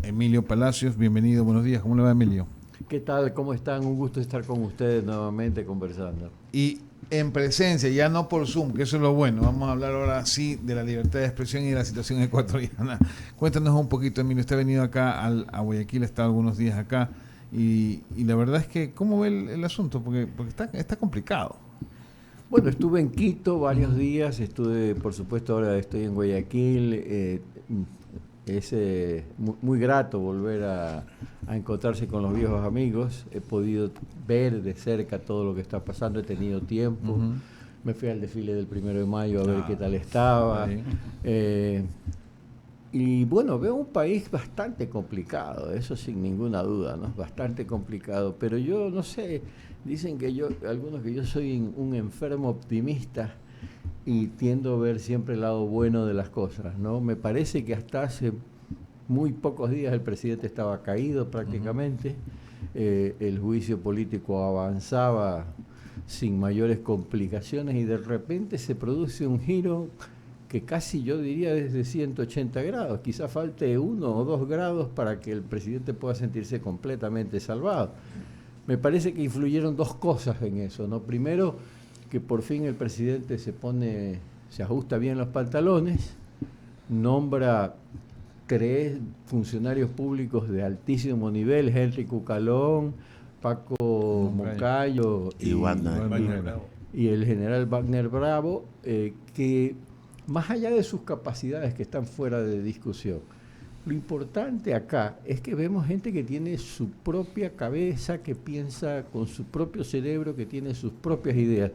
Emilio Palacios. Bienvenido, buenos días. ¿Cómo le va, Emilio? ¿Qué tal? ¿Cómo están? Un gusto estar con ustedes nuevamente conversando. Y en presencia, ya no por Zoom, que eso es lo bueno. Vamos a hablar ahora sí de la libertad de expresión y de la situación ecuatoriana. Cuéntanos un poquito, Emilio. Usted ha venido acá a Guayaquil, ha estado algunos días acá. Y la verdad es que, ¿cómo ve el asunto? Porque está complicado. Bueno, estuve en Quito varios días, estuve, por supuesto, ahora estoy en Guayaquil. Es muy grato volver a encontrarse con los viejos amigos. He podido ver de cerca todo lo que está pasando, he tenido tiempo. Me fui al desfile del 1 de mayo a ver qué tal estaba. Y bueno, veo un país bastante complicado, eso sin ninguna duda, ¿no? Bastante complicado, pero yo no sé, dicen que algunos que yo soy un enfermo optimista y tiendo a ver siempre el lado bueno de las cosas, ¿no? Me parece que hasta hace muy pocos días el presidente estaba caído prácticamente, el juicio político avanzaba sin mayores complicaciones y de repente se produce un giro que casi yo diría desde 180 grados, quizá falte 1 o 2 grados para que el presidente pueda sentirse completamente salvado. Me parece que influyeron dos cosas en eso, ¿no? Primero, que por fin el presidente se ajusta bien los pantalones, nombra 3 funcionarios públicos de altísimo nivel, Henry Cucalón, Paco Moncayo y el general Wagner Bravo, que más allá de sus capacidades que están fuera de discusión, lo importante acá es que vemos gente que tiene su propia cabeza, que piensa con su propio cerebro, que tiene sus propias ideas.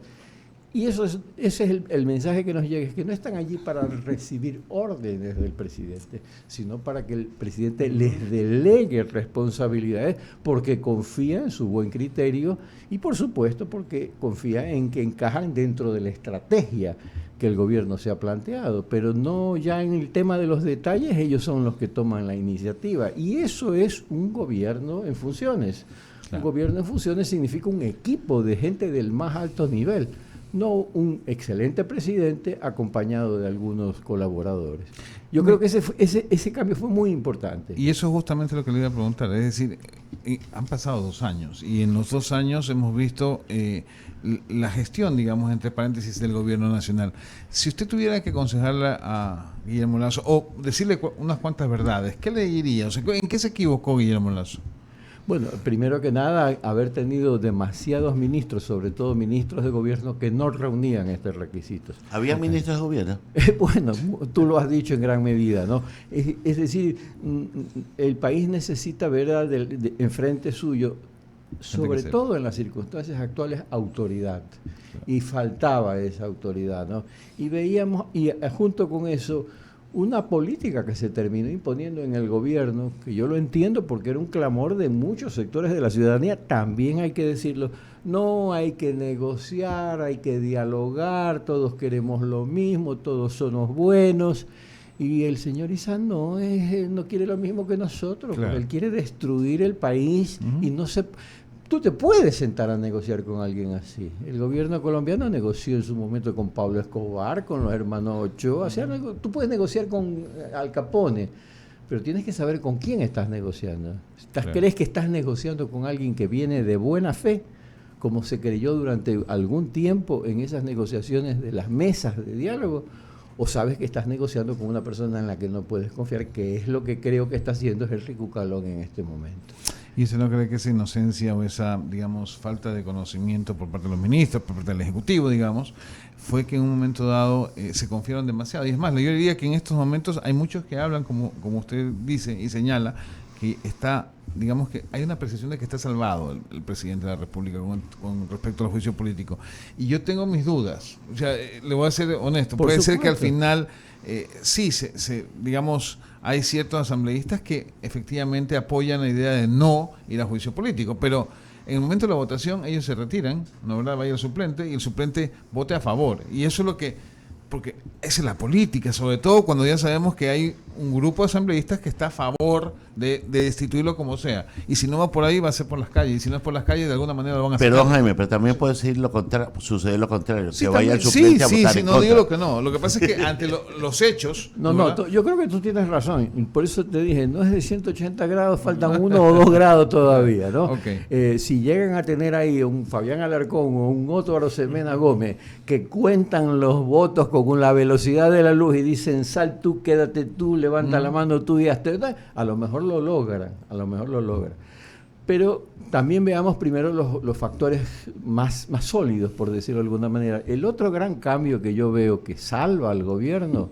Y ese es el mensaje que nos llega, es que no están allí para recibir órdenes del presidente, sino para que el presidente les delegue responsabilidades porque confía en su buen criterio y por supuesto porque confía en que encajan dentro de la estrategia que el gobierno se ha planteado, pero no ya en el tema de los detalles, ellos son los que toman la iniciativa y eso es un gobierno en funciones. Claro. Un gobierno en funciones significa un equipo de gente del más alto nivel, no un excelente presidente acompañado de algunos colaboradores. Yo creo que ese cambio fue muy importante. Y eso es justamente lo que le iba a preguntar, es decir, han pasado 2 años y en los 2 años hemos visto la gestión, digamos, entre paréntesis, del gobierno nacional. Si usted tuviera que aconsejarle a Guillermo Lasso o decirle unas cuantas verdades, ¿qué le diría? O sea, ¿en qué se equivocó Guillermo Lasso? Bueno, primero que nada, haber tenido demasiados ministros, sobre todo ministros de gobierno, que no reunían estos requisitos. ¿Había ministros de gobierno? Bueno, tú lo has dicho en gran medida, ¿no? Es decir, el país necesita ver enfrente suyo, sobre todo en las circunstancias actuales, autoridad. Y faltaba esa autoridad, ¿no? Y veíamos, y junto con eso, una política que se terminó imponiendo en el gobierno, que yo lo entiendo porque era un clamor de muchos sectores de la ciudadanía, también hay que decirlo, no hay que negociar, hay que dialogar, todos queremos lo mismo, todos somos buenos, y el señor Izan no quiere lo mismo que nosotros, claro. Él quiere destruir el país y no se... Tú te puedes sentar a negociar con alguien así. El gobierno colombiano negoció en su momento con Pablo Escobar, con los hermanos Ochoa. O sea, tú puedes negociar con Al Capone, pero tienes que saber con quién estás negociando. Claro. ¿Crees que estás negociando con alguien que viene de buena fe, como se creyó durante algún tiempo en esas negociaciones de las mesas de diálogo? ¿O sabes que estás negociando con una persona en la que no puedes confiar, que es lo que creo que está haciendo Henry Cucalón en este momento? ¿Y usted no cree que esa inocencia o esa, digamos, falta de conocimiento por parte de los ministros, por parte del Ejecutivo, digamos, fue que en un momento dado se confiaron demasiado? Y es más, yo diría que en estos momentos hay muchos que hablan, como usted dice y señala, que está, digamos que hay una percepción de que está salvado el presidente de la República con respecto al juicio político. Y yo tengo mis dudas, o sea, le voy a ser honesto, puede ser que al final sí, digamos, hay ciertos asambleístas que efectivamente apoyan la idea de no ir a juicio político, pero en el momento de la votación ellos se retiran, ¿no, verdad? Vaya el suplente y el suplente vote a favor. Y eso es lo que, porque esa es la política, sobre todo cuando ya sabemos que hay un grupo de asambleístas que está a favor de destituirlo como sea. Y si no va por ahí, va a ser por las calles. Y si no es por las calles, de alguna manera lo van a hacer. Perdón, Jaime, pero también puede decir suceder lo contrario. Sí, que vaya también, el suplente a votar sí, en no contra. digo lo que no. Lo que pasa es que ante los hechos... Yo creo que tú tienes razón. Y por eso te dije, no es de 180 grados, faltan 1 o 2 grados todavía, ¿no? Okay. Si llegan a tener ahí un Fabián Alarcón o un Otto Arosemena Gómez que cuentan los votos con la velocidad de la luz y dicen, sal tú, quédate tú, levanta la mano tú y hazte, a lo mejor lo logran, Pero también veamos primero los factores más sólidos, por decirlo de alguna manera. El otro gran cambio que yo veo que salva al gobierno,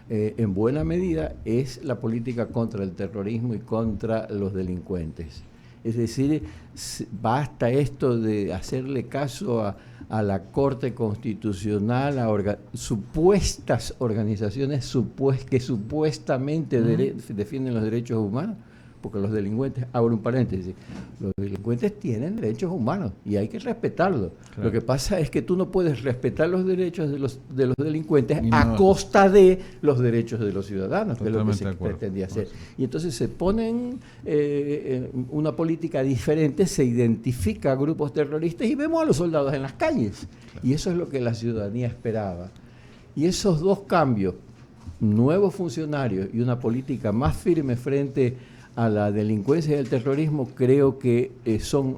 en buena medida, es la política contra el terrorismo y contra los delincuentes. Es decir, basta esto de hacerle caso a la Corte Constitucional, a supuestas organizaciones que supuestamente defienden los derechos humanos, porque los delincuentes, abro un paréntesis, los delincuentes tienen derechos humanos y hay que respetarlos. Claro. Lo que pasa es que tú no puedes respetar los derechos de los delincuentes a costa de los derechos de los ciudadanos, que es lo que se pretendía hacer. Y entonces se ponen una política diferente, se identifica a grupos terroristas y vemos a los soldados en las calles. Claro. Y eso es lo que la ciudadanía esperaba. Y esos dos cambios, nuevos funcionarios y una política más firme frente a la delincuencia y el terrorismo, creo que son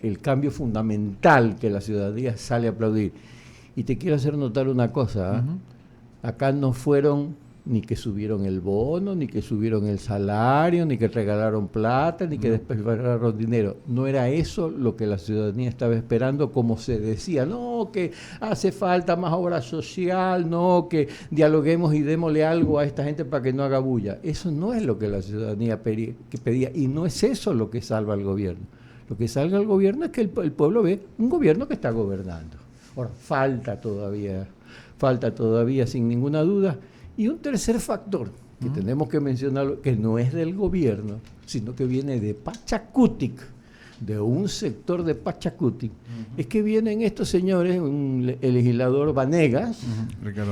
el cambio fundamental que la ciudadanía sale a aplaudir. Y te quiero hacer notar una cosa, acá no fueron ni que subieron el bono, ni que subieron el salario, ni que regalaron plata, ni que después regalaron dinero. No era eso lo que la ciudadanía estaba esperando, como se decía, no, que hace falta más obra social, no, que dialoguemos y démosle algo a esta gente para que no haga bulla. Eso no es lo que la ciudadanía pedía, y no es eso lo que salva al gobierno. Lo que salva al gobierno es que el pueblo ve un gobierno que está gobernando. Ahora, falta todavía sin ninguna duda. Y un tercer factor que tenemos que mencionarlo, que no es del gobierno, sino que viene de Pachacutic, de un sector de Pachacutic, es que vienen estos señores, el legislador Vanegas,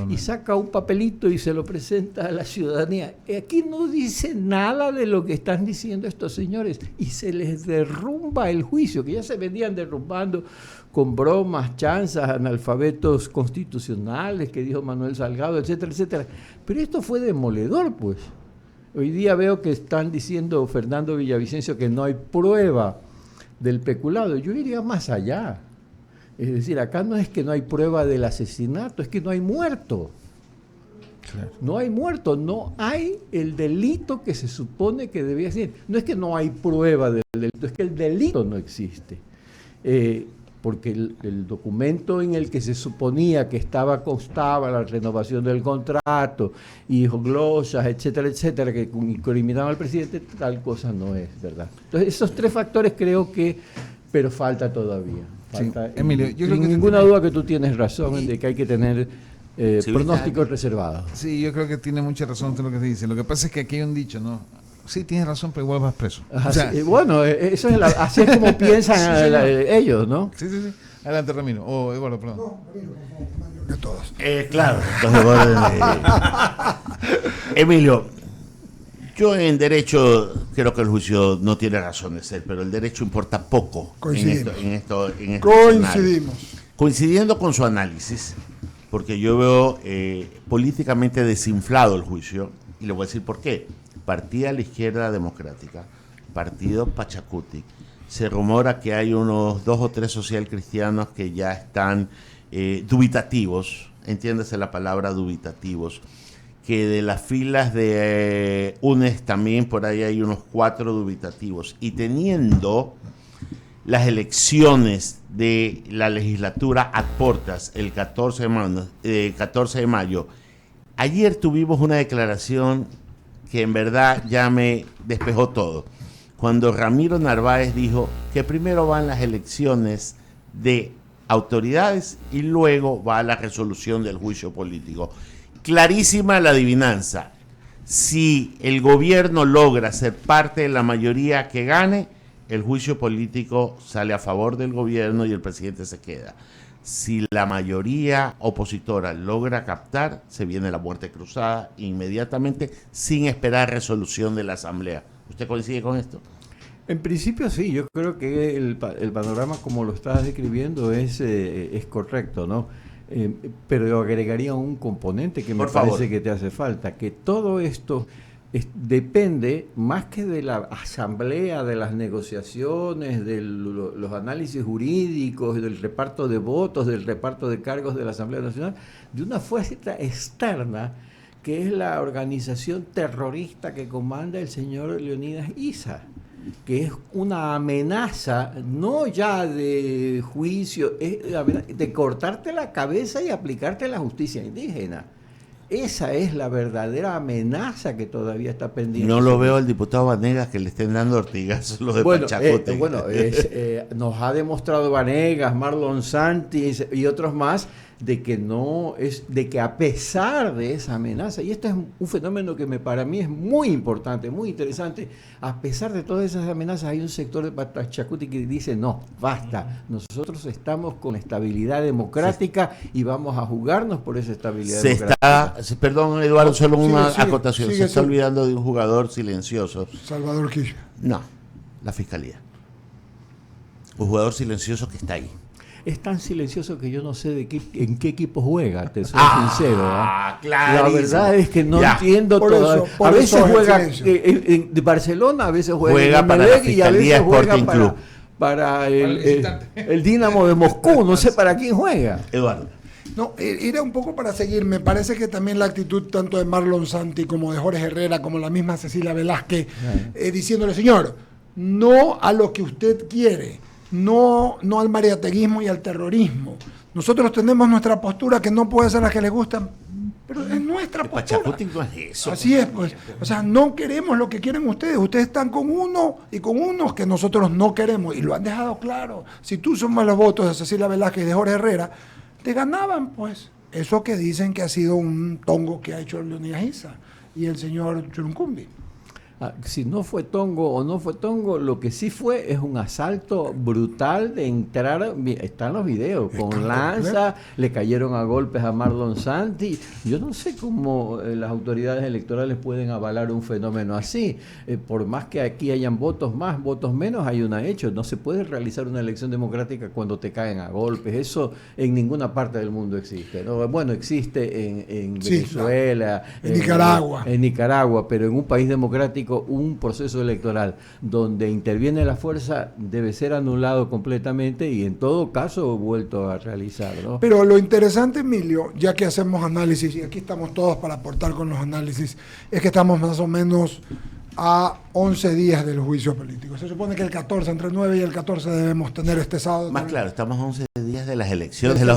y saca un papelito y se lo presenta a la ciudadanía. Aquí no dice nada de lo que están diciendo estos señores y se les derrumba el juicio, que ya se venían derrumbando con bromas, chanzas, analfabetos constitucionales, que dijo Manuel Salgado, etcétera, etcétera. Pero esto fue demoledor, pues. Hoy día veo que están diciendo Fernando Villavicencio que no hay prueba del peculado. Yo iría más allá. Es decir, acá no es que no hay prueba del asesinato, es que no hay muerto. Claro. No hay muerto, no hay el delito que se supone que debía ser. No es que no hay prueba del delito, es que el delito no existe. Porque el documento en el que se suponía que constaba la renovación del contrato y glosas, etcétera, etcétera, que incriminaban al presidente, tal cosa no es, ¿verdad? Entonces, esos tres factores creo que, pero falta todavía. Falta, sí. Emilio, yo creo que ninguna duda que tú tienes razón de que hay que tener pronósticos reservados. Sí, yo creo que tiene mucha razón en lo que se dice. Lo que pasa es que aquí hay un dicho, ¿no? Sí, tienes razón, pero igual vas preso. O sea, bueno, eso es así es como piensan ellos, ¿no? Sí. Adelante, Ramiro. Eduardo, perdón. No, que todos. Claro. Emilio, yo en derecho creo que el juicio no tiene razón de ser, pero el derecho importa poco. Coincidimos. Coincidimos. Coincidiendo con su análisis, porque yo veo políticamente desinflado el juicio, y le voy a decir por qué. Partida a la Izquierda Democrática, Partido Pachacutic. Se rumora que hay unos 2 o 3 socialcristianos que ya están dubitativos, entiéndase la palabra dubitativos, que de las filas de UNES también por ahí hay unos 4 dubitativos. Y teniendo las elecciones de la legislatura a portas el 14 de mayo, ayer tuvimos una declaración que en verdad ya me despejó todo. Cuando Ramiro Narváez dijo que primero van las elecciones de autoridades y luego va la resolución del juicio político. Clarísima la adivinanza. Si el gobierno logra ser parte de la mayoría que gane, el juicio político sale a favor del gobierno y el presidente se queda. Si la mayoría opositora logra captar, se viene la muerte cruzada inmediatamente sin esperar resolución de la Asamblea. ¿Usted coincide con esto? En principio sí, yo creo que el panorama como lo estás describiendo es correcto, ¿no? Pero yo agregaría un componente que me parece que te hace falta, que todo esto depende más que de la asamblea, de las negociaciones, de los análisis jurídicos, del reparto de votos, del reparto de cargos de la Asamblea Nacional, de una fuerza externa que es la organización terrorista que comanda el señor Leonidas Issa, que es una amenaza, no ya de juicio, es de cortarte la cabeza y aplicarte la justicia indígena. Esa es la verdadera amenaza que todavía está pendiente. No lo veo al diputado Vanegas que le estén dando ortigazos los de Pachacuti. Nos ha demostrado Vanegas, Marlon Santis y otros más de que a pesar de esa amenaza, y este es un fenómeno que para mí es muy importante, muy interesante, a pesar de todas esas amenazas hay un sector de Pachacuti que dice no, basta, nosotros estamos con estabilidad democrática y vamos a jugarnos por esa estabilidad democrática. Perdón, Eduardo, solo una acotación, se está olvidando de un jugador silencioso. Salvador Quispe. No, la Fiscalía. Un jugador silencioso que está ahí. Es tan silencioso que yo no sé en qué equipo juega, te soy sincero. Claro. La verdad es que no entiendo todavía. A veces juega de Barcelona, a veces juega en para la Emelec y a veces juega para el Dinamo de Moscú. No sé para quién juega. Eduardo. No, era un poco para seguir. Me parece que también la actitud tanto de Marlon Santi como de Jorge Herrera, como la misma Cecilia Velázquez, diciéndole, señor, no a lo que usted quiere. No al mariateguismo y al terrorismo. Nosotros tenemos nuestra postura que no puede ser la que les gusta, pero es nuestra postura. No es eso. Así es, pues. O sea, no queremos lo que quieren ustedes. Ustedes están con uno y con unos que nosotros no queremos. Y lo han dejado claro. Si tú sumas los votos de Cecilia Velázquez y de Jorge Herrera, te ganaban, pues. Eso que dicen que ha sido un tongo que ha hecho Leonidas Issa y el señor Churuncumbi. Si no fue tongo o no fue tongo, lo que sí fue es un asalto brutal de entrar, están los videos, con lanza, le cayeron a golpes a Marlon Santi. Yo no sé cómo las autoridades electorales pueden avalar un fenómeno así. Por más que aquí hayan votos más, votos menos, hay un hecho. No se puede realizar una elección democrática cuando te caen a golpes. Eso en ninguna parte del mundo existe, ¿no? Bueno, existe en Venezuela, en Nicaragua, pero en un país democrático un proceso electoral donde interviene la fuerza debe ser anulado completamente y en todo caso vuelto a realizar, ¿no? Pero lo interesante, Emilio, ya que hacemos análisis, y aquí estamos todos para aportar con los análisis, es que estamos más o menos a 11 días del juicio político. Se supone que el 14, entre el 9 y el 14 debemos tener este sábado. Más claro, estamos a 11 días de las elecciones de la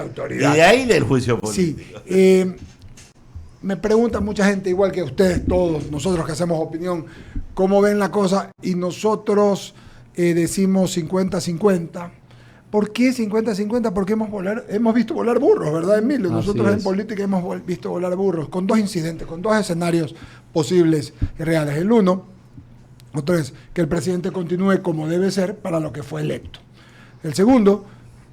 autoridad. Y de ahí del juicio político. Sí. Me pregunta mucha gente, igual que ustedes todos, nosotros que hacemos opinión, cómo ven la cosa, y nosotros decimos 50-50. ¿Por qué 50-50? Porque hemos visto volar burros, ¿verdad, Emilio? Nosotros en política hemos visto volar burros, con dos incidentes, con dos escenarios posibles y reales. El uno, otro es que el presidente continúe como debe ser para lo que fue electo. El segundo,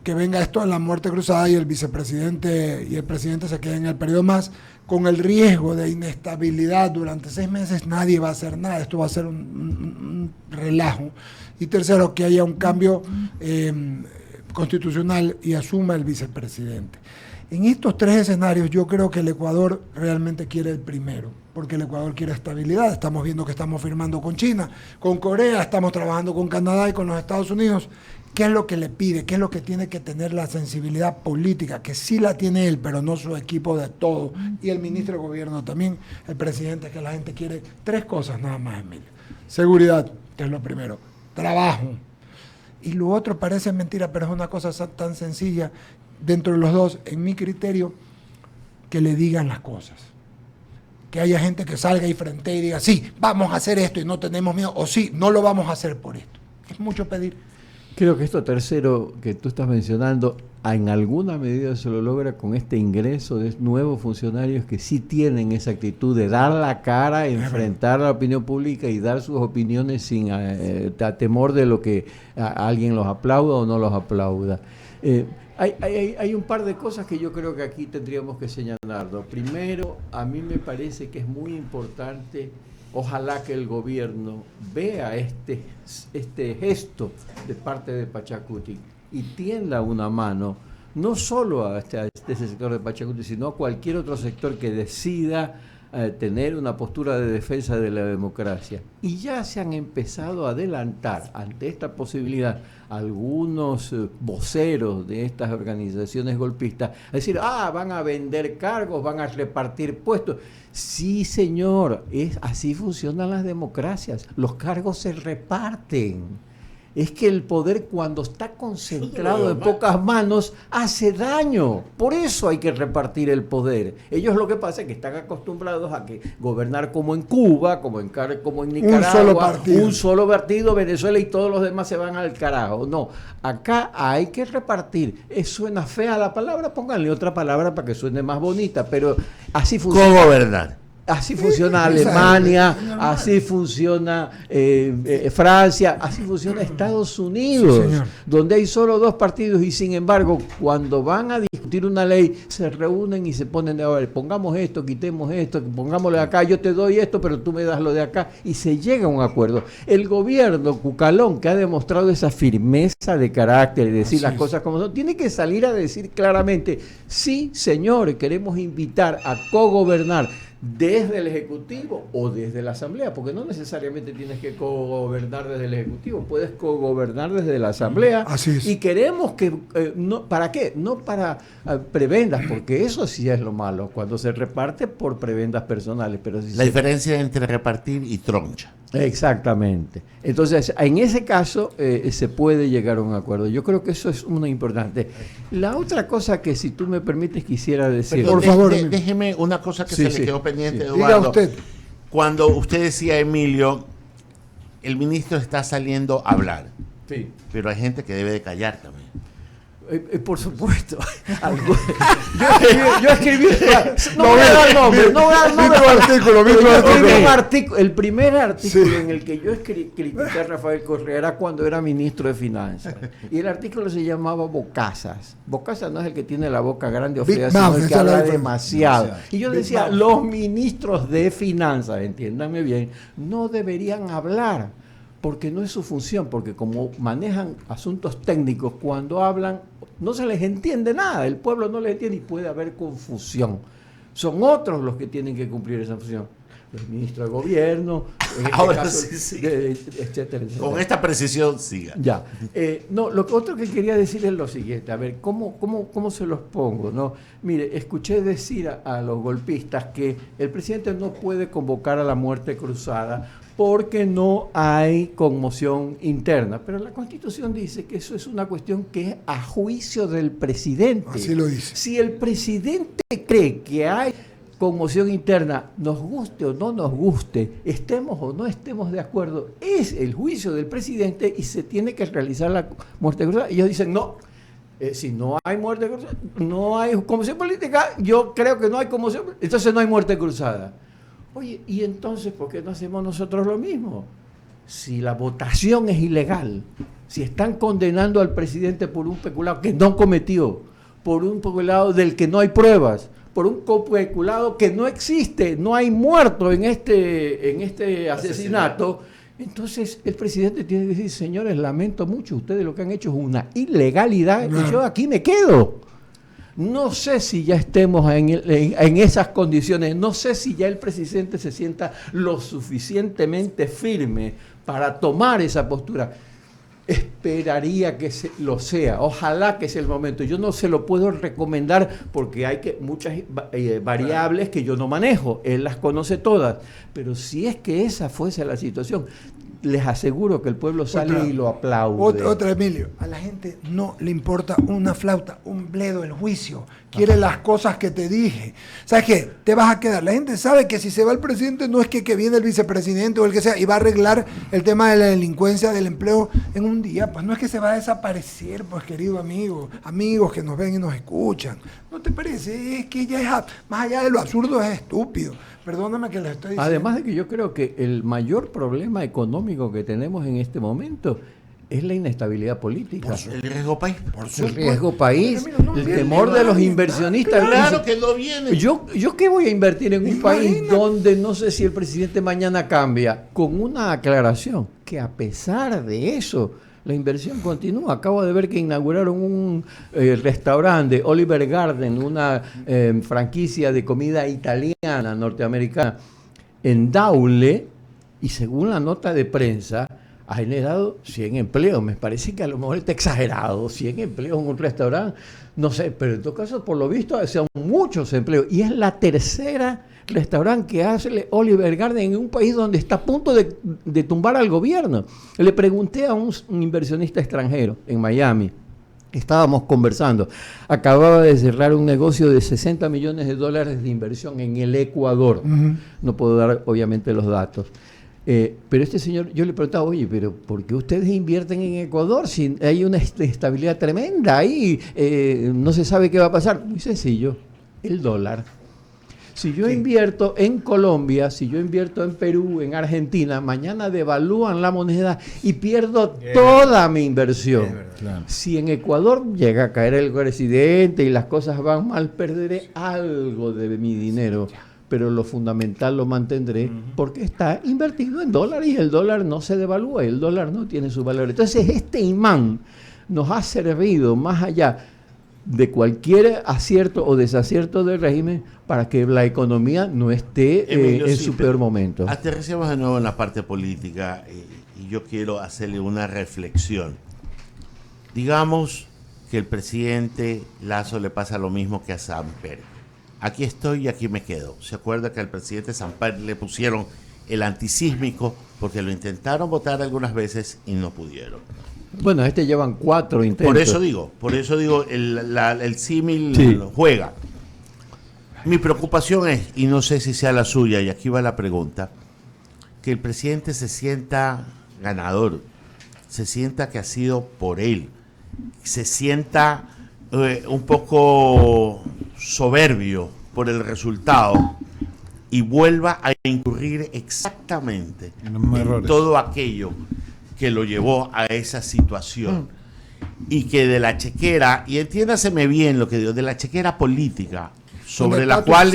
que venga esto a la muerte cruzada y el vicepresidente y el presidente se queden en el periodo más, con el riesgo de inestabilidad durante 6 meses. Nadie va a hacer nada, esto va a ser un relajo. Y tercero, que haya un cambio constitucional y asuma el vicepresidente. En estos 3 escenarios yo creo que el Ecuador realmente quiere el primero, porque el Ecuador quiere estabilidad. Estamos viendo que estamos firmando con China, con Corea, estamos trabajando con Canadá y con los Estados Unidos. ¿Qué es lo que le pide? ¿Qué es lo que tiene que tener la sensibilidad política? Que sí la tiene él, pero no su equipo de todo. Y el ministro de Gobierno también, el presidente, que la gente quiere 3 cosas nada más, Emilio. Seguridad, que es lo primero. Trabajo. Y lo otro parece mentira, pero es una cosa tan sencilla. Dentro de los dos, en mi criterio, que le digan las cosas. Que haya gente que salga y frente y diga, sí, vamos a hacer esto y no tenemos miedo, o sí, no lo vamos a hacer por esto. Es mucho pedir. Creo que esto tercero que tú estás mencionando, en alguna medida se lo logra con este ingreso de nuevos funcionarios que sí tienen esa actitud de dar la cara, enfrentar a la opinión pública y dar sus opiniones sin temor de lo que alguien los aplauda o no los aplauda. Hay un par de cosas que yo creo que aquí tendríamos que señalarlo. Primero, a mí me parece que es muy importante, ojalá que el gobierno vea este gesto de parte de Pachacuti y tienda una mano, no solo a este sector de Pachacuti, sino a cualquier otro sector que decida tener una postura de defensa de la democracia. Y ya se han empezado a adelantar ante esta posibilidad algunos voceros de estas organizaciones golpistas a decir, van a vender cargos, van a repartir puestos. Sí, señor, así funcionan las democracias, los cargos se reparten. Es que el poder, cuando está concentrado en pocas manos, hace daño. Por eso hay que repartir el poder. Ellos lo que pasa es que están acostumbrados a que gobernar como en Cuba, como en Nicaragua, un solo partido, Venezuela, y todos los demás se van al carajo. No, acá hay que repartir. Suena fea la palabra, pónganle otra palabra para que suene más bonita, pero así funciona. Cogobernar. Así funciona Alemania, así funciona Francia, así funciona Estados Unidos, sí, donde hay solo 2 partidos y sin embargo cuando van a discutir una ley se reúnen y se ponen a ver, pongamos esto, quitemos esto, pongámoslo de acá, yo te doy esto pero tú me das lo de acá y se llega a un acuerdo. El gobierno Cucalón, que ha demostrado esa firmeza de carácter y decir las cosas como son, tiene que salir a decir claramente, sí señor, queremos invitar a cogobernar desde el Ejecutivo o desde la Asamblea, porque no necesariamente tienes que cogobernar desde el Ejecutivo, puedes cogobernar desde la Asamblea. Así es. Y queremos que, ¿para qué? No para prebendas, porque eso sí es lo malo, cuando se reparte por prebendas personales. Pero si la diferencia entre repartir y troncha. Exactamente. Entonces, en ese caso se puede llegar a un acuerdo. Yo creo que eso es muy importante. La otra cosa que, si tú me permites, quisiera decir... Perdón, por favor, déjeme una cosa que se le quedó pendiente, Eduardo. Diga usted. Cuando usted decía, Emilio, el ministro está saliendo a hablar, pero hay gente que debe de callar también. Por supuesto. Yo escribí no voy a dar nombre, el primer artículo en el que yo critiqué a Rafael Correa era cuando era ministro de Finanzas, y el artículo se llamaba Bocazas. Bocazas no es el que tiene la boca grande o fea, sino el que habla demasiado. Y yo decía, los ministros de Finanzas, entiéndanme bien, no deberían hablar, porque no es su función, porque como manejan asuntos técnicos, cuando hablan no se les entiende nada, el pueblo no les entiende y puede haber confusión. Son otros los que tienen que cumplir esa función. Los ministros de gobierno, ahora caso, etcétera, etcétera. Con esta precisión, siga. Ya. No, lo otro que quería decir es lo siguiente, a ver, ¿cómo se los pongo? ¿No? Mire, escuché decir a los golpistas que el presidente no puede convocar a la muerte cruzada porque no hay conmoción interna. Pero la Constitución dice que eso es una cuestión que es a juicio del presidente. Así lo dice. Si el presidente cree que hay conmoción interna, nos guste o no nos guste, estemos o no estemos de acuerdo, es el juicio del presidente y se tiene que realizar la muerte cruzada. Y ellos dicen, no, si no hay muerte cruzada, no hay conmoción política, yo creo que no hay conmoción, entonces no hay muerte cruzada. Oye, ¿y entonces por qué no hacemos nosotros lo mismo? Si la votación es ilegal, si están condenando al presidente por un peculado que no cometió, por un peculado del que no hay pruebas, por un peculado que no existe, no hay muerto en este asesinato, entonces el presidente tiene que decir, señores, lamento mucho, ustedes lo que han hecho es una ilegalidad y yo aquí me quedo. No sé si ya estemos en esas condiciones, no sé si ya el presidente se sienta lo suficientemente firme para tomar esa postura. Esperaría que lo sea, ojalá que sea el momento. Yo no se lo puedo recomendar porque hay muchas variables que yo no manejo, él las conoce todas, pero si es que esa fuese la situación, les aseguro que el pueblo sale y lo aplaude. Otra, Emilio, a la gente no le importa una flauta, un bledo, el juicio, quiere las cosas que te dije. ¿Sabes qué? Te vas a quedar. La gente sabe que si se va el presidente no es que viene el vicepresidente o el que sea y va a arreglar el tema de la delincuencia, del empleo en un día, pues no es que se va a desaparecer, pues querido amigo, amigos que nos ven y nos escuchan. ¿No te parece? Es que ya es, más allá de lo absurdo, es estúpido. Perdóname que le estoy diciendo. Además de que yo creo que el mayor problema económico que tenemos en este momento es la inestabilidad política. El riesgo país. El riesgo país, el temor de los inversionistas. Claro que no viene. Yo qué voy a invertir en un país donde no sé si el presidente mañana cambia, con una aclaración, que a pesar de eso, la inversión continúa. Acabo de ver que inauguraron un restaurante, Oliver Garden, una franquicia de comida italiana, norteamericana, en Daule, y según la nota de prensa, ha generado 100 empleos. Me parece que a lo mejor está exagerado, 100 empleos en un restaurante, no sé, pero en todo caso, por lo visto, son muchos empleos. Y es la tercera restaurante que hace Oliver Garden en un país donde está a punto de tumbar al gobierno. Le pregunté a un inversionista extranjero en Miami, estábamos conversando, acababa de cerrar un negocio de $60 millones de inversión en el Ecuador. No puedo dar obviamente los datos. Pero este señor, yo le preguntaba, oye, pero ¿por qué ustedes invierten en Ecuador si hay una estabilidad tremenda ahí? No se sabe qué va a pasar. Muy sencillo, el dólar. Si yo invierto en Colombia, si yo invierto en Perú, en Argentina, mañana devalúan la moneda y pierdo toda mi inversión. Claro. Si en Ecuador llega a caer el presidente y las cosas van mal, perderé algo de mi dinero. Pero lo fundamental lo mantendré porque está invertido en dólares y el dólar no se devalúa, el dólar no tiene su valor. Entonces este imán nos ha servido más allá de cualquier acierto o desacierto del régimen para que la economía no esté en su peor momento. Aterricemos de nuevo en la parte política y yo quiero hacerle una reflexión. Digamos que el presidente Lasso le pasa lo mismo que a Samper. Aquí estoy y aquí me quedo. ¿Se acuerda que al presidente Samper le pusieron el antisísmico porque lo intentaron votar algunas veces y no pudieron? Bueno, llevan 4 intentos. Por eso digo, el símil juega. Mi preocupación es, y no sé si sea la suya, y aquí va la pregunta, que el presidente se sienta ganador, se sienta que ha sido por él, se sienta un poco soberbio por el resultado y vuelva a incurrir exactamente en todo aquello que lo llevó a esa situación y que de la chequera, y entiéndaseme bien lo que digo, de la chequera política sobre la cual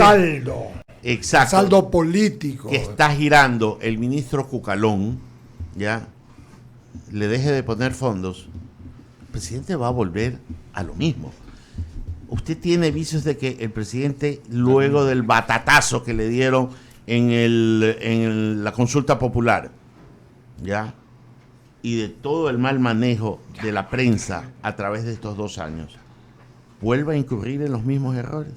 saldo político que está girando el ministro Cucalón, ya le deje de poner fondos, el presidente va a volver a lo mismo. Usted tiene vicios de que el presidente, luego del batatazo que le dieron en la consulta popular, ya, y de todo el mal manejo de la prensa a través de estos 2 años, vuelva a incurrir en los mismos errores.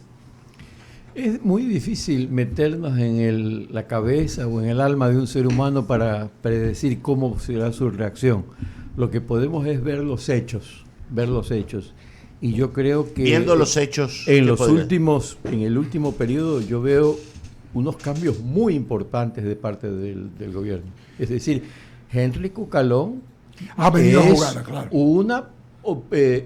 Es muy difícil meternos en la cabeza o en el alma de un ser humano para predecir cómo será su reacción. Lo que podemos es ver los hechos. Y yo creo que viendo los hechos en el último periodo yo veo unos cambios muy importantes de parte del gobierno. Es decir, Henry Cucalón ha venido a jugar, claro.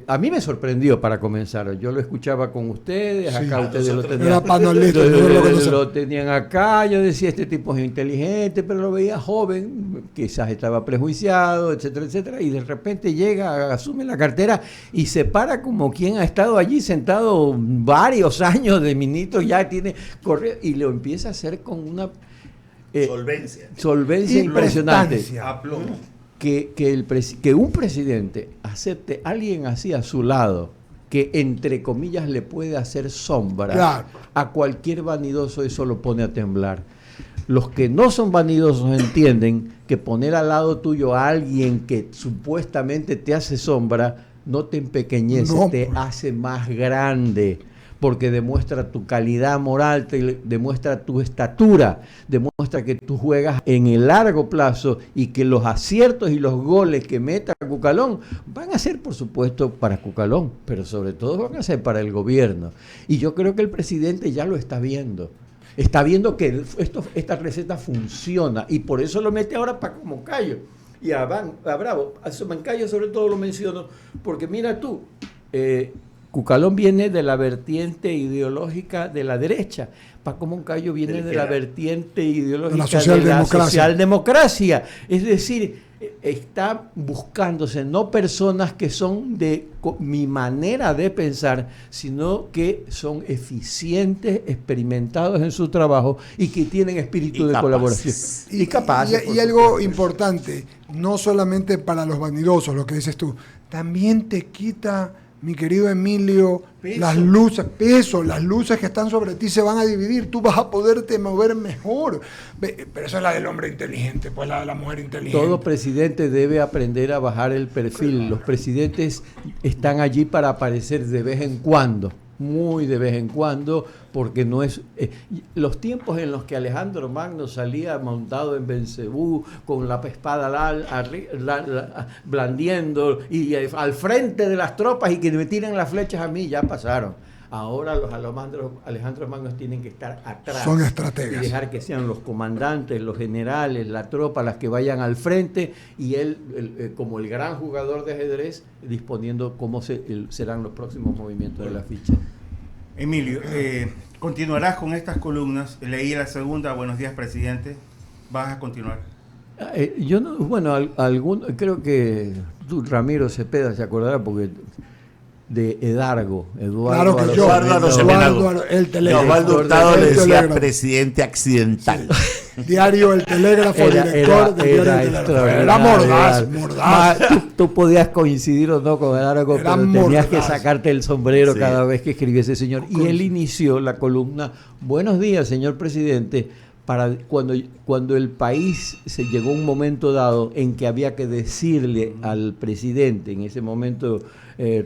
A mí me sorprendió para comenzar. Yo lo escuchaba con ustedes, acá ustedes lo tenían acá. Yo decía, este tipo es inteligente, pero lo veía joven, quizás estaba prejuiciado, etcétera, etcétera. Y de repente llega, asume la cartera y se para como quien ha estado allí sentado varios años de ministro, ya tiene correo y lo empieza a hacer con una solvencia impresionante. Que un presidente acepte a alguien así a su lado, que entre comillas le puede hacer sombra, claro, a cualquier vanidoso, eso lo pone a temblar. Los que no son vanidosos entienden que poner al lado tuyo a alguien que supuestamente te hace sombra no te empequeñece, te hace más grande, porque demuestra tu calidad moral, demuestra tu estatura, demuestra que tú juegas en el largo plazo y que los aciertos y los goles que meta Cucalón van a ser, por supuesto, para Cucalón, pero sobre todo van a ser para el gobierno. Y yo creo que el presidente ya lo está viendo. Está viendo que esta receta funciona y por eso lo mete ahora para Moncayo. Y a Bravo, a Moncayo sobre todo lo menciono, porque mira tú, Cucalón viene de la vertiente ideológica de la derecha. Paco Moncayo viene de la vertiente ideológica de la socialdemocracia. Es decir, está buscándose no personas que son de mi manera de pensar, sino que son eficientes, experimentados en su trabajo y que tienen espíritu de colaboración. Y capaces. Y algo importante, no solamente para los vanidosos, lo que dices tú, también te quita, mi querido Emilio, las luces que están sobre ti se van a dividir, tú vas a poderte mover mejor. Pero esa es la del hombre inteligente, pues la de la mujer inteligente. Todo presidente debe aprender a bajar el perfil. Los presidentes están allí para aparecer de vez en cuando, muy de vez en cuando, porque no es... los tiempos en los que Alejandro Magno salía montado en Belcebú, con la espada blandiendo, y al frente de las tropas, y que me tiran las flechas a mí, ya pasaron. Ahora los Alejandro Magnos tienen que estar atrás. Son estrategas. Y dejar que sean los comandantes, los generales, la tropa, las que vayan al frente, y él, como el gran jugador de ajedrez, disponiendo cómo serán los próximos movimientos de la ficha. Emilio, ¿continuarás con estas columnas? Leí la segunda, buenos días, presidente. ¿Vas a continuar? Yo no, bueno, creo que tú, Ramiro Cepeda, se acordará, porque de Eduardo el telégrafo. Osvaldo Hurtado le decía presidente accidental. Diario El Telégrafo, director del Diario El Telégrafo. Era mordaz. Tú podías coincidir o no con Eduardo, pero tenías que sacarte el sombrero cada vez que escribía ese señor. Y él inició la columna: buenos días, señor presidente, para cuando el país se llegó a un momento dado en que había que decirle al presidente, en ese momento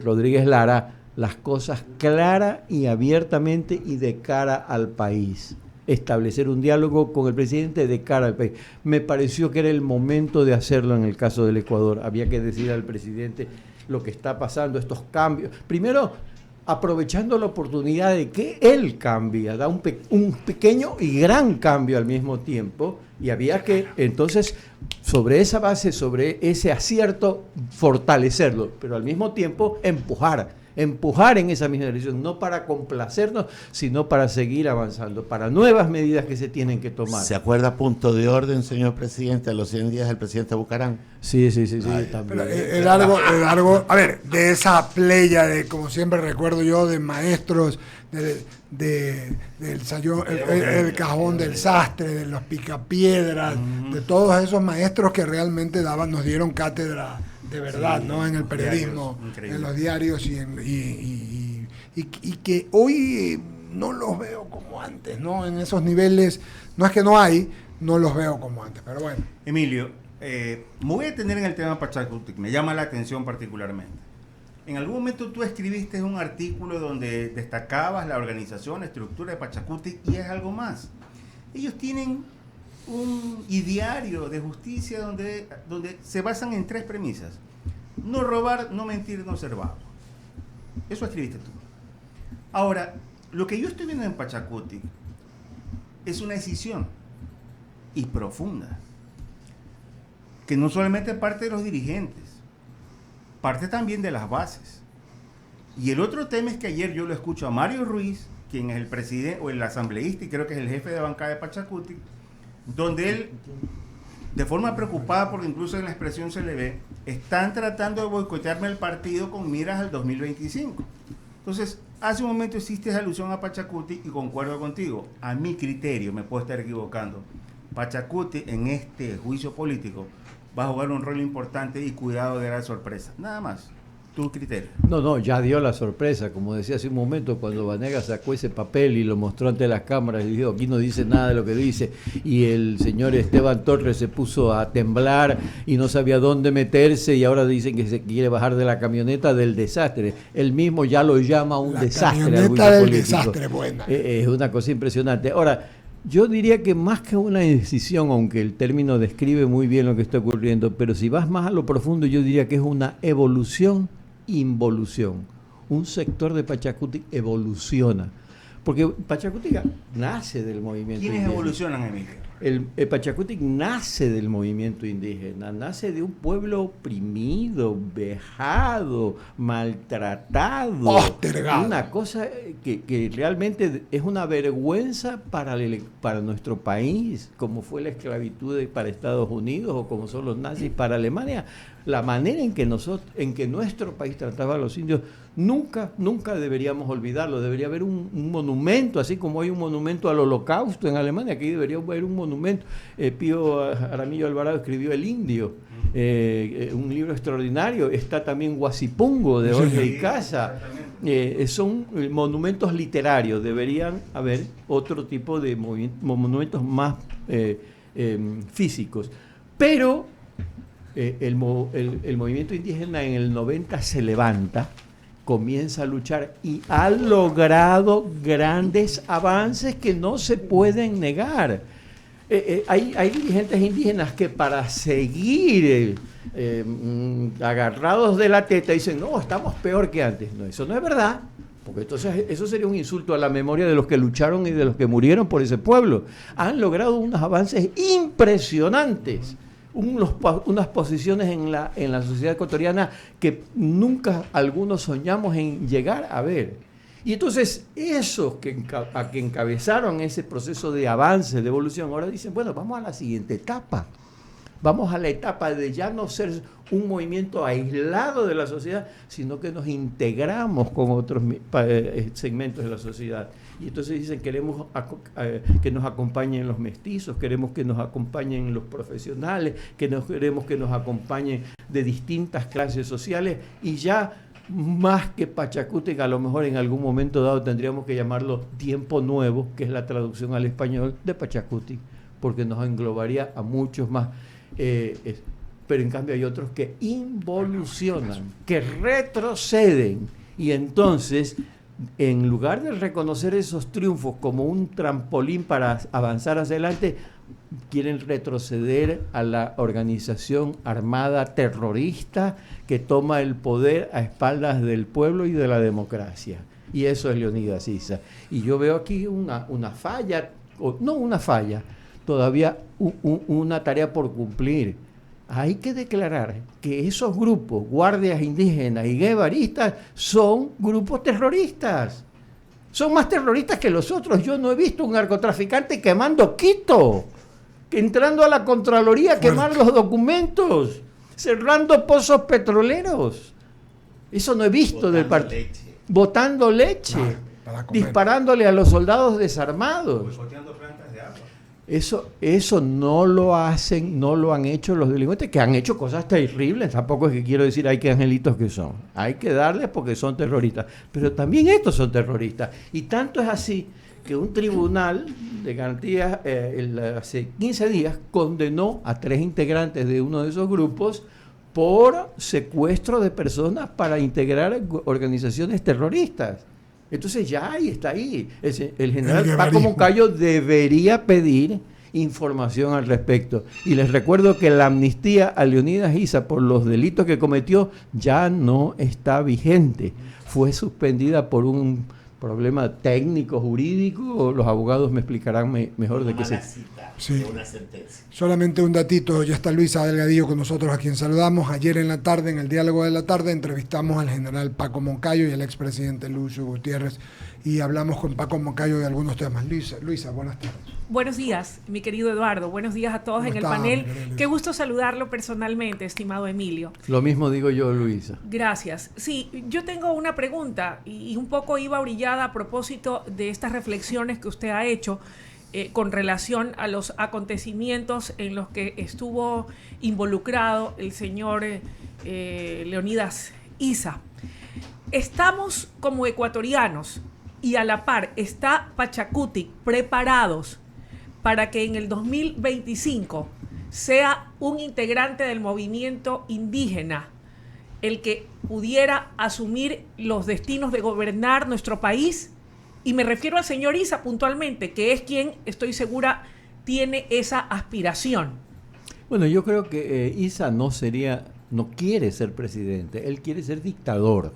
Rodríguez Lara, las cosas clara y abiertamente y de cara al país. Establecer un diálogo con el presidente de cara al país. Me pareció que era el momento de hacerlo en el caso del Ecuador. Había que decir al presidente lo que está pasando, estos cambios. Primero, aprovechando la oportunidad de que él cambia, da un pequeño y gran cambio al mismo tiempo, y había que entonces sobre esa base, sobre ese acierto, fortalecerlo, pero al mismo tiempo empujar en esa misma dirección, no para complacernos, sino para seguir avanzando, para nuevas medidas que se tienen que tomar. ¿Se acuerda, punto de orden, señor presidente, a los 100 días del presidente Bucarán? Sí, también. Pero a ver, de esa playa de, como siempre recuerdo yo, de maestros, el cajón del sastre, de los picapiedras, de todos esos maestros que realmente nos dieron cátedra de verdad, ¿no? En el periodismo, en los diarios y que hoy no los veo como antes, ¿no? En esos niveles, no es que no hay, no los veo como antes, pero bueno. Emilio, me voy a detener en el tema Pachacutic, me llama la atención particularmente. En algún momento tú escribiste un artículo donde destacabas la organización, la estructura de Pachacutic, y es algo más. Ellos tienen un ideario de justicia donde se basan en 3 premisas: no robar, no mentir, no ser vago. Eso escribiste tú. Ahora, lo que yo estoy viendo en Pachacutic es una decisión, y profunda, que no solamente parte de los dirigentes, parte también de las bases. Y el otro tema es que ayer yo lo escucho a Mario Ruiz, quien es el presidente o el asambleísta y creo que es el jefe de bancada de Pachacutic, donde él, de forma preocupada, porque incluso en la expresión se le ve, están tratando de boicotearme el partido con miras al 2025. Entonces, hace un momento hiciste alusión a Pachacutic y concuerdo contigo. A mi criterio, me puedo estar equivocando, Pachacutic en este juicio político va a jugar un rol importante, y cuidado de dar sorpresa. Nada más. ¿Tu criterio? No, ya dio la sorpresa, como decía hace un momento, cuando Vanegas sacó ese papel y lo mostró ante las cámaras y dijo: aquí no dice nada de lo que dice, y el señor Esteban Torres se puso a temblar y no sabía dónde meterse, y ahora dicen que se quiere bajar de la camioneta del desastre. Él mismo ya lo llama un desastre. La camioneta del desastre, buena. Es una cosa impresionante. Ahora, yo diría que más que una decisión, aunque el término describe muy bien lo que está ocurriendo, pero si vas más a lo profundo, yo diría que es una involución. Un sector de Pachacutic evoluciona. Porque Pachacutic nace del movimiento. ¿Quiénes evolucionan, Emilio? El Pachacutic nace del movimiento indígena, nace de un pueblo oprimido, vejado, maltratado. Postergado. Una cosa que realmente es una vergüenza para nuestro país, como fue la esclavitud para Estados Unidos o como son los nazis para Alemania. La manera en que nuestro país trataba a los indios, nunca deberíamos olvidarlo. Debería haber un monumento, así como hay un monumento al Holocausto en Alemania, aquí debería haber un monumento. Pío Jaramillo Alvarado escribió El Indio, un libro extraordinario. Está también Guasipungo, de Jorge Icaza. Son monumentos literarios. Deberían haber otro tipo de monumentos más físicos. Pero el movimiento indígena en el 90 se levanta, comienza a luchar y ha logrado grandes avances que no se pueden negar. Hay dirigentes indígenas que para seguir agarrados de la teta dicen, no, estamos peor que antes. No, eso no es verdad, porque entonces eso sería un insulto a la memoria de los que lucharon y de los que murieron por ese pueblo. Han logrado unos avances impresionantes, unas posiciones en la sociedad ecuatoriana que nunca algunos soñamos en llegar a ver. Y entonces esos que encabezaron ese proceso de avance, de evolución, ahora dicen, bueno, vamos a la siguiente etapa. Vamos a la etapa de ya no ser un movimiento aislado de la sociedad, sino que nos integramos con otros segmentos de la sociedad. Y entonces dicen, queremos que nos acompañen los mestizos, queremos que nos acompañen los profesionales, queremos que nos acompañen de distintas clases sociales, y ya más que Pachacutic, a lo mejor en algún momento dado tendríamos que llamarlo Tiempo Nuevo, que es la traducción al español de Pachacutic, porque nos englobaría a muchos más. Pero en cambio hay otros que involucionan, que retroceden, y entonces en lugar de reconocer esos triunfos como un trampolín para avanzar hacia adelante, quieren retroceder a la organización armada terrorista que toma el poder a espaldas del pueblo y de la democracia. Y eso es Leonidas Issa. Y yo veo aquí una falla, no una falla, todavía una tarea por cumplir. Hay que declarar que esos grupos, guardias indígenas y guevaristas, son grupos terroristas. Son más terroristas que los otros. Yo no he visto un narcotraficante quemando Quito, entrando a la Contraloría a quemar los documentos, cerrando pozos petroleros. Eso no he visto del partido. Botando leche, disparándole a los soldados desarmados. Boicoteando plantas de agua. Eso no lo hacen, no lo han hecho los delincuentes, que han hecho cosas terribles. Tampoco es que quiero decir, ay, qué angelitos que son. Hay que darles porque son terroristas. Pero también estos son terroristas. Y tanto es así que un tribunal de garantías hace 15 días condenó a 3 integrantes de uno de esos grupos por secuestro de personas para integrar organizaciones terroristas. Entonces ya ahí está ahí. El general Paco Moncayo debería pedir información al respecto. Y les recuerdo que la amnistía a Leonidas Issa por los delitos que cometió ya no está vigente. Fue suspendida por un problema técnico, jurídico, los abogados me explicarán mejor de qué se trata. Sí. Una sentencia. Solamente un datito, ya está Luisa Delgadillo con nosotros, a quien saludamos. Ayer en la tarde, en el diálogo de la tarde, entrevistamos al general Paco Moncayo y al expresidente Lucio Gutiérrez y hablamos con Paco Moncayo de algunos temas. Luisa, buenas tardes. Buenos días, mi querido Eduardo. Buenos días a todos en el panel. Qué gusto saludarlo personalmente, estimado Emilio. Lo mismo digo yo, Luisa. Gracias. Sí, yo tengo una pregunta y un poco iba brillada a propósito de estas reflexiones que usted ha hecho con relación a los acontecimientos en los que estuvo involucrado el señor Leonidas Issa. Estamos como ecuatorianos y a la par está Pachacutic preparados para que en el 2025 sea un integrante del movimiento indígena el que pudiera asumir los destinos de gobernar nuestro país. Y me refiero al señor Issa puntualmente, que es quien, estoy segura, tiene esa aspiración. Bueno, yo creo que Issa no quiere ser presidente, él quiere ser dictador.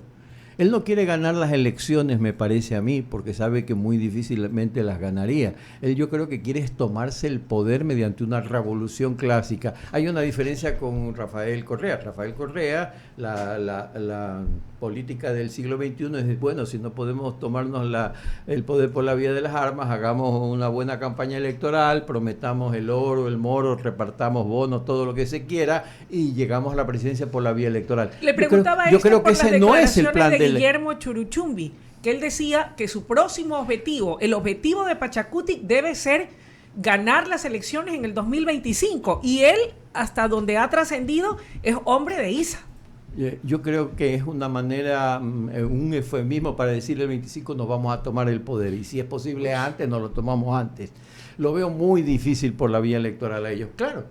Él no quiere ganar las elecciones, me parece a mí, porque sabe que muy difícilmente las ganaría. Él, yo creo que quiere tomarse el poder mediante una revolución clásica. Hay una diferencia con Rafael Correa. Rafael Correa, la política del siglo XXI es, bueno, si no podemos tomarnos el poder por la vía de las armas, hagamos una buena campaña electoral, prometamos el oro, el moro, repartamos bonos, todo lo que se quiera, y llegamos a la presidencia por la vía electoral. Le preguntaba yo creo que ese no es el plan de Guillermo Churuchumbi, que él decía que su próximo objetivo, el objetivo de Pachacuti debe ser ganar las elecciones en el 2025, y él, hasta donde ha trascendido, es hombre de ISA. Yo creo que es una manera, un eufemismo para decir el 25 nos vamos a tomar el poder, y si es posible antes, nos lo tomamos antes. Lo veo muy difícil por la vía electoral a ellos. Claro,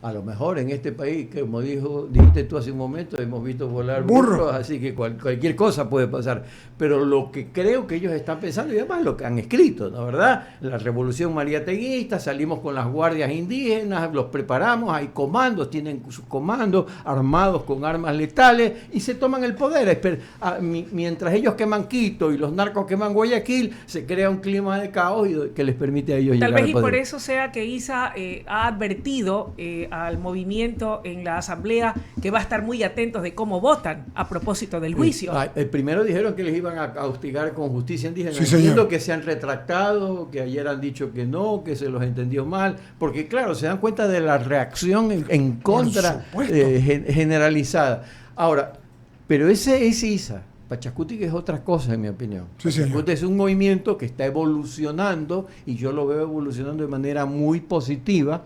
a lo mejor en este país, que como dijiste tú hace un momento, hemos visto volar burros, así que cualquier cosa puede pasar. Pero lo que creo que ellos están pensando, y además lo que han escrito, ¿no? ¿Verdad? La revolución mariateguista, salimos con las guardias indígenas, los preparamos, hay comandos, tienen sus comandos armados con armas letales y se toman el poder. Mientras ellos queman Quito y los narcos queman Guayaquil, se crea un clima de caos que les permite a ellos llegar al poder. Tal vez y por eso sea que ISA ha advertido al movimiento en la asamblea que va a estar muy atentos de cómo votan a propósito del juicio. Primero dijeron que les iban a castigar con justicia indígena. Sí, entiendo que se han retractado, que ayer han dicho que no, que se los entendió mal, porque claro, se dan cuenta de la reacción en contra generalizada. Ahora, pero ese es ISA. Pachacuti es otra cosa, en mi opinión. Sí, Pachacuti es un movimiento que está evolucionando, y yo lo veo evolucionando de manera muy positiva.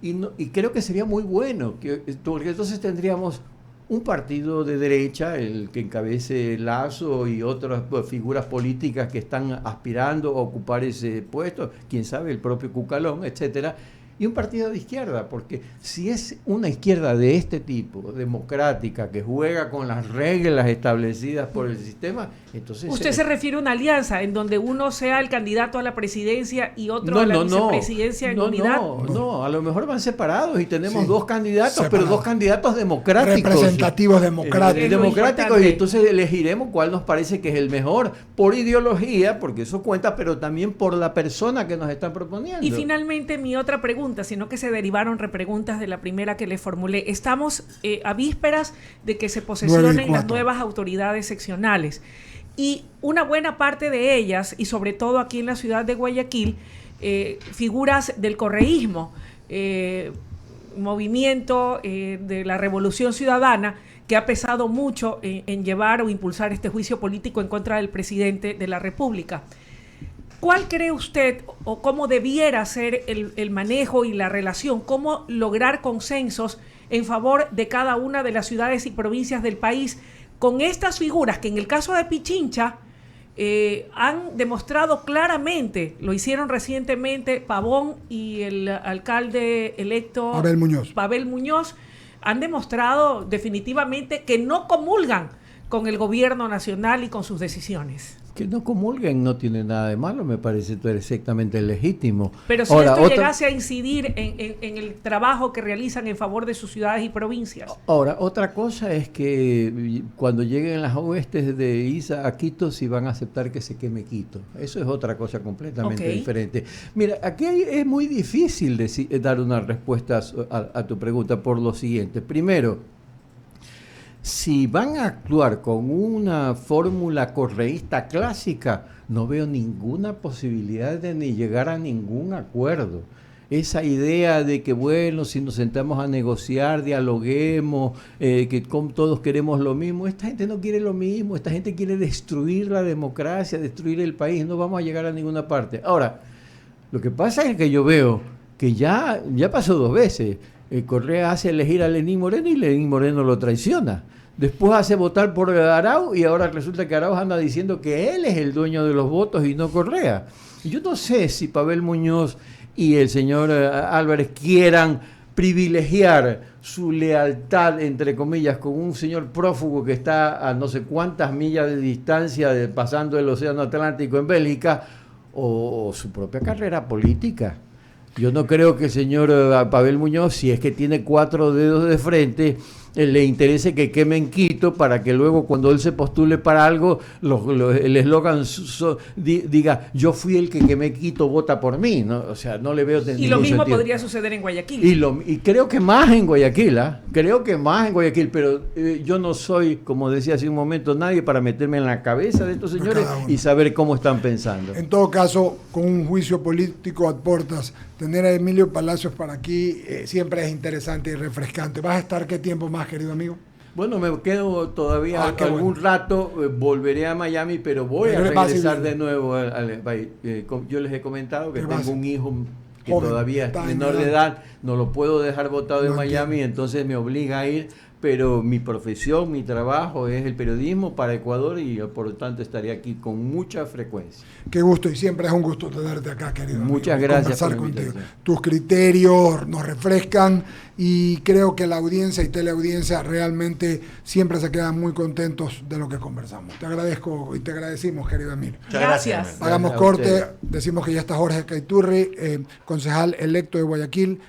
Y creo que sería muy bueno, porque entonces tendríamos un partido de derecha, el que encabece Lazo y otras figuras políticas que están aspirando a ocupar ese puesto, quién sabe, el propio Cucalón, etcétera, y un partido de izquierda, porque si es una izquierda de este tipo, democrática, que juega con las reglas establecidas por el sistema, entonces... ¿Usted se refiere a una alianza en donde uno sea el candidato a la presidencia y otro a la vicepresidencia en unidad? No, a lo mejor van separados y tenemos dos candidatos, pero dos candidatos democráticos. Representativos democráticos. Democráticos, y entonces elegiremos cuál nos parece que es el mejor, por ideología, porque eso cuenta, pero también por la persona que nos están proponiendo. Y finalmente mi otra pregunta, sino que se derivaron repreguntas de la primera que le formulé. Estamos a vísperas de que se posesionen las nuevas autoridades seccionales, y una buena parte de ellas, y sobre todo aquí en la ciudad de Guayaquil, figuras del correísmo, movimiento de la Revolución Ciudadana, que ha pesado mucho en llevar o impulsar este juicio político en contra del presidente de la República. ¿Cuál cree usted o cómo debiera ser el manejo y la relación? ¿Cómo lograr consensos en favor de cada una de las ciudades y provincias del país con estas figuras que en el caso de Pichincha han demostrado claramente, lo hicieron recientemente Pavón y el alcalde electo Pavel Muñoz, han demostrado definitivamente que no comulgan con el gobierno nacional y con sus decisiones? Que no comulguen no tiene nada de malo, me parece perfectamente legítimo. Pero si esto llegase a incidir en el trabajo que realizan en favor de sus ciudades y provincias. Ahora, otra cosa es que cuando lleguen las huestes de ISA a Quito, si van a aceptar que se queme Quito. Eso es otra cosa completamente diferente. Mira, aquí es muy difícil dar una respuesta a tu pregunta por lo siguiente. Primero, si van a actuar con una fórmula correísta clásica, no veo ninguna posibilidad de ni llegar a ningún acuerdo. Esa idea de que, bueno, si nos sentamos a negociar, dialoguemos, que todos queremos lo mismo, esta gente no quiere lo mismo, esta gente quiere destruir la democracia, destruir el país, no vamos a llegar a ninguna parte. Ahora, lo que pasa es que yo veo que ya pasó 2 veces. Correa hace elegir a Lenín Moreno y Lenín Moreno lo traiciona. Después hace votar por Arauz y ahora resulta que Arauz anda diciendo que él es el dueño de los votos y no Correa. Yo no sé si Pavel Muñoz y el señor Álvarez quieran privilegiar su lealtad, entre comillas, con un señor prófugo que está a no sé cuántas millas de distancia pasando el Océano Atlántico en Bélgica, o su propia carrera política. Yo no creo que el señor Pavel Muñoz, si es que tiene 4 dedos de frente, le interese que quemen Quito para que luego cuando él se postule para algo, el eslogan diga, yo fui el que quemé Quito, vota por mí, ¿no? O sea, no le veo Y lo mismo podría suceder en Guayaquil. Y creo que más en Guayaquil, creo que más en Guayaquil, pero yo no soy, como decía hace un momento, nadie para meterme en la cabeza de estos señores y saber cómo están pensando. En todo caso, con un juicio político a portas, tener a Emilio Palacios para aquí siempre es interesante y refrescante. ¿Vas a estar qué tiempo más, querido amigo? Bueno, me quedo todavía algún rato, volveré a Miami, pero voy a regresar de nuevo al país. Yo les he comentado que tengo un hijo que joven, todavía es menor de edad, no lo puedo dejar botado en Miami, entonces me obliga a ir, pero mi profesión, mi trabajo es el periodismo para Ecuador y por lo tanto estaré aquí con mucha frecuencia. Qué gusto, y siempre es un gusto tenerte acá, querido. Muchas gracias por contigo. Tus criterios nos refrescan y creo que la audiencia y teleaudiencia realmente siempre se quedan muy contentos de lo que conversamos. Te agradezco y te agradecimos, querido Emilio. Gracias. Hagamos corte, decimos que ya está Jorge Caiturri, concejal electo de Guayaquil,